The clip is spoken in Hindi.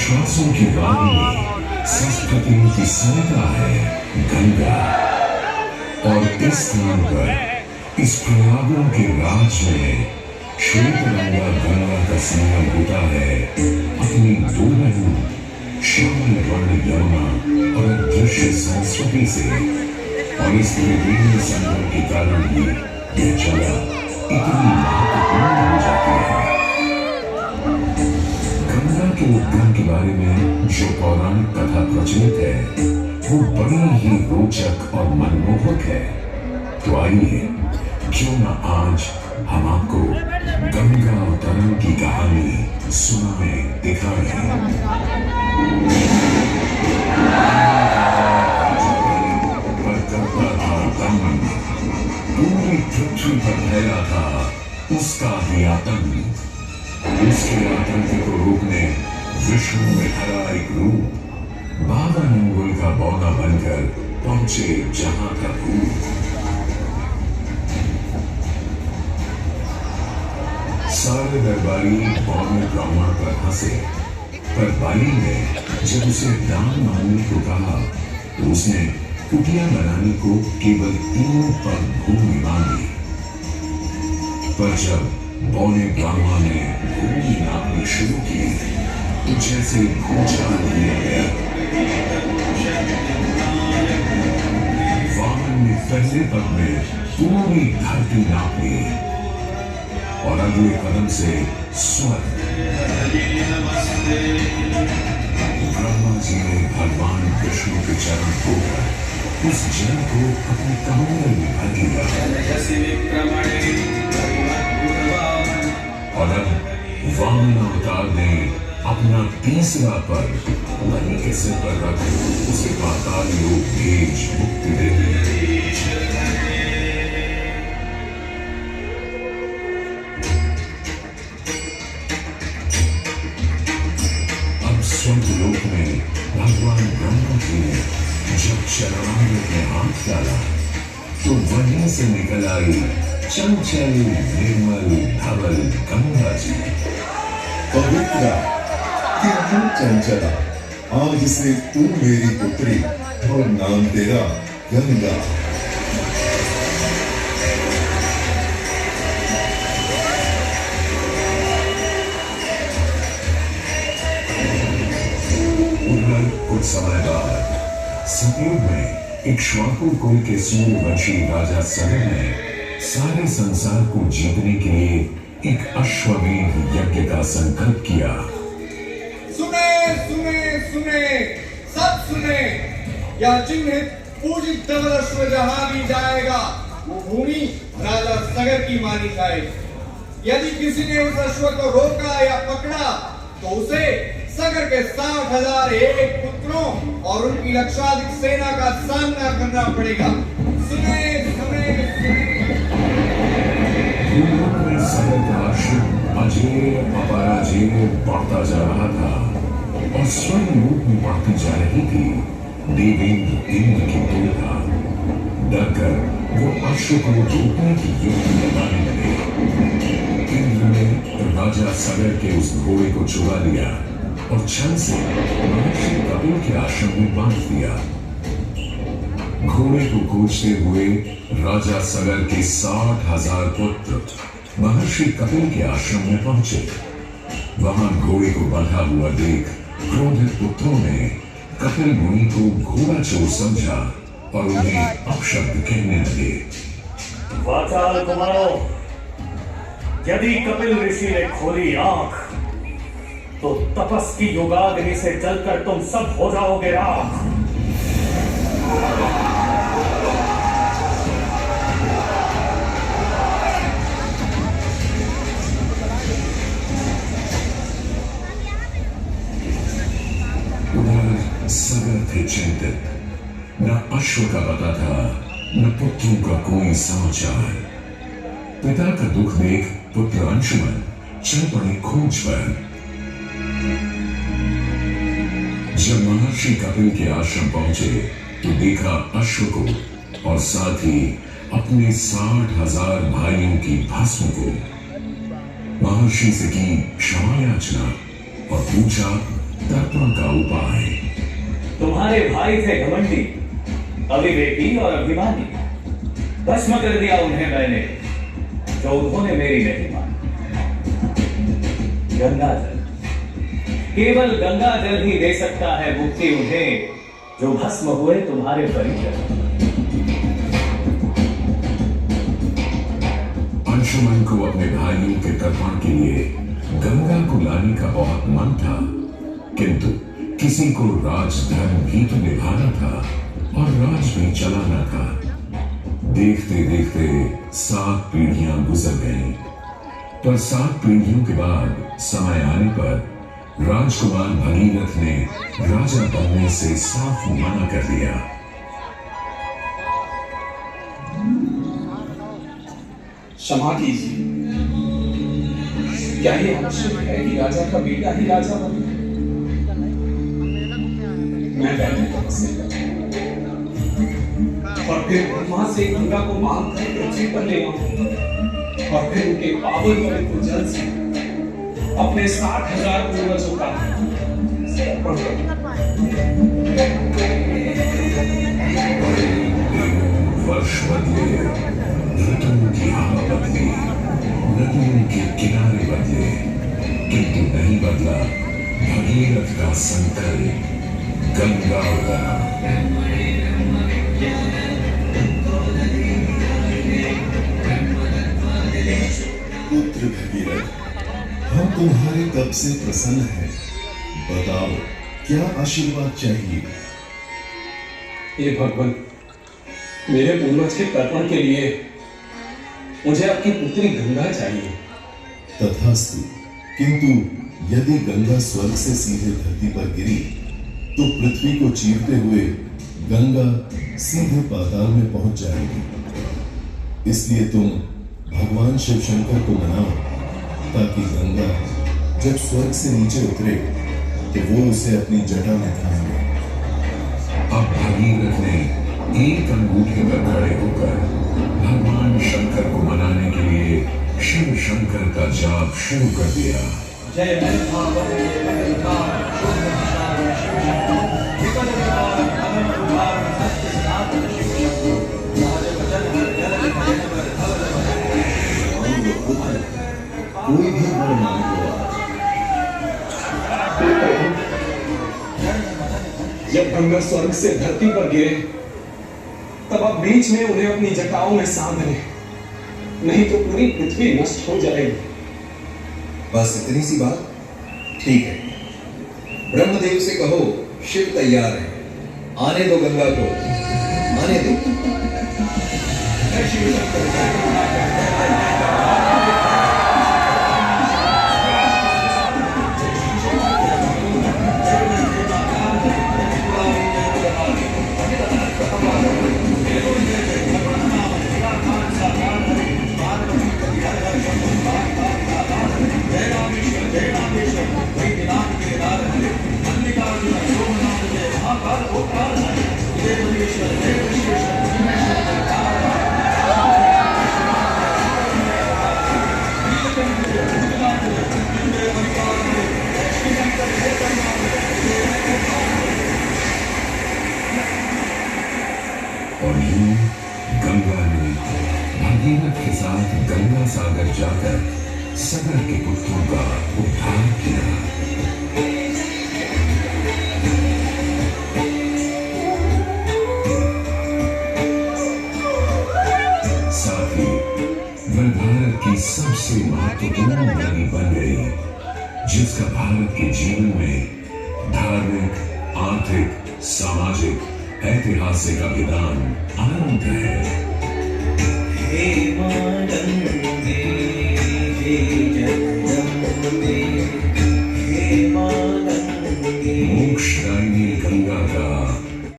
विश्वासों की रानी संस्कृति की सरिता है गंगा। और इस स्थान पर इस प्रयागों के राज में श्वेतरंगा गंगा का संगम होता है अपनी दो बहनों श्यामल वर्ण यमुना और अदृश्य सरस्वती से। और इस त्रिवेणी संगम के कारण ही यह जगह इतनी महत्वपूर्ण हो जाती है। गंगा के उद्गम के बारे में जो पौराणिक कथा प्रचलित है वो बड़ी ही रोचक और मनमोहक है। तो आइए क्यों न आज हम आपको गंगा अवतरण की कहानी सुनाएं, दिखाएं। पूरी पृथ्वी पर फैला था उसका ही आतंक। उसके आतंक को रोकने विष्णु में हरा एक रूप बाबा मंगल का बौना बनकर पहुंचे जहां का भूत। सारे दरबारी बौने ब्राह्मण पर हंसे, पर बाली ने जब उसे दान मांगने को कहा तो उसने कुटिया बनाने को केवल 3 पग भूमि मांगी। पर जब बौने ब्राह्मण ने भूमि नापनी शुरू की तो जैसे भूचाल दिया गया। वामन ने पहले पग में पूरी धरती नाप ली और अगले कदम से स्वर्ग। ब्रह्मा जी ने भगवान विष्णु के चरण धोकर उस जल को अपने कमंडल में भर दिया। और अब वामन अवतार ने अपना तीसरा पर बलि के सिर पर रख उसे पाताल लोक भेज मुक्ति दे दी। अब स्वर्गलोक में भगवान ब्रह्मा जी ने जब चरणामृत में हाथ डाला तो वहीं से निकल आई चंचल निर्मल धवल गंगा जी। पवित्र किरण चंचला, आज से तू मेरी पुत्री और नाम तेरा गंगा। कुछ समय बाद सतयुग में इक्ष्वाकु कुल के सूर्यवंशी राजा सगर ने सारे संसार को जीतने के लिए एक अश्वमेध यज्ञ का संकल्प किया। सुने सुने सुने सब सुने, यह चिन्हित पूजित धवल अश्व जहां भी जाएगा वो भूमि राजा सगर की मानी जाएगी। यदि किसी ने उस अश्व को रोका या पकड़ा तो उसे सगर के 60,001 पुत्रों और उनकी लक्षाधिक सेना का सामना करना पड़ेगा। सुने सुने सगर का अश्व अजेय अपराजेय बढ़ता जा रहा था और स्वर्ग लोक में बढ़ती जा रही थी। देवेंद्र इंद्र की दो था। डरकर वो अश्व को रोकने की युक्ति लगाने लगे। इंद्र ने राजा सगर के उस घोड़े को चुरा लिया और छल से महर्षि कपिल के आश्रम में बांध दिया। घोड़े को खोजते हुए राजा सगर के 60,000 पुत्र महर्षि कपिल के आश्रम में पहुंचे। वहां घोड़े को बंधा हुआ देख क्रोधित पुत्रों ने कपिल मुनि को घोड़ा चोर समझा और उन्हें अपशब्द कहने लगे। वाचाल कुमारों, यदि कपिल ऋषि ने खोली आंख तो तपस की युगाग्नि से जलकर तुम सब हो जाओगे राख। सगर थे चिंतित। न अश्व का पता था न पुत्रों का कोई समाचार। पिता का दुख देख पुत्र अंशुमन चल पड़े खोज पर। जब महर्षि कपिल के आश्रम पहुंचे तो देखा अश्व को और साथ ही अपने 60,000 भाइयों की भस्म को। महर्षि से की क्षमा याचना और पूछा तर्पण का उपाय। तुम्हारे भाई थे घमंडी, अविवेकी और अभिमानी। भस्म कर दिया उन्हें मैंने, जो उन्होंने मेरी नहीं मानी। गंगा जल, केवल गंगा जल ही दे सकता है मुक्ति उन्हें, जो भस्म हुए तुम्हारे परिजन। अंशुमन को अपने भाइयों के तर्पण के लिए गंगा को लाने का बहुत मन था, किंतु किसी को राजधर्म भी तो निभाना था और राज भी चलाना था। देखते देखते 7 पीढ़ियां गुजर गईं, पर 7 पीढ़ियों के बाद समय आने पर राजकुमार भगीरथ ने राजा बनने से साफ मना कर दिया। क्षमा कीजिए, क्या ये आवश्यक है कि राजा का बेटा ही राजा बने? मैं बैठे तपस्या और फिर ब्रह्मा से गंगा को मांग कर पृथ्वी पर ले आऊं और फिर उनके पावन पवित्र जल से अपने 60,000 पूर्वजों का समर्पण वर्ष बदले, ऋतुओं की हवा बदली, नदियों के किनारे बदले, किंतु नहीं बदला भगीरथ का संकल्प, गंगा उगना। पुत्र भगीरथ, हम तुम्हारे कब से प्रसन्न हैं। बताओ क्या आशीर्वाद चाहिए। हे भगवान, मेरे पूर्वज के तर्पण के लिए मुझे आपकी पुत्री गंगा चाहिए। तथास्तु, किंतु यदि गंगा स्वर्ग से सीधे धरती पर गिरी तो पृथ्वी को चीरते हुए गंगा सीधे पाताल में पहुंच जाएगी। इसलिए तुम भगवान शिव शंकर को मनाओ, ताकि गंगा जब स्वर्ग से नीचे उतरे तो वो उसे अपनी जटा में थाम ले। अब भगीरथ ने एक अंगूठे पर खड़े होकर भगवान शंकर को मनाने के लिए शिव शंकर का जाप शुरू कर दिया। जय कोई भी वर मांगो। जब गंगा स्वर्ग से धरती पर गिरे तब आप बीच में उन्हें अपनी जटाओं में साध लें, नहीं तो पूरी पृथ्वी नष्ट हो जाएगी। बस इतनी सी बात? ठीक है, ब्रह्मदेव से कहो शिव तैयार है, आने दो गंगा को, आने दो। और यूं गंगा ने भगीरथ के साथ गंगा सागर जाकर सगर के पुत्रों का उद्धार किया। साथ ही वह भारत की सबसे महत्वपूर्ण नदी बन गई, जिसका भारत के जीवन में धार्मिक, आर्थिक, सामाजिक, ऐतिहासिक अभिदान अनंत है। हे मां गंगा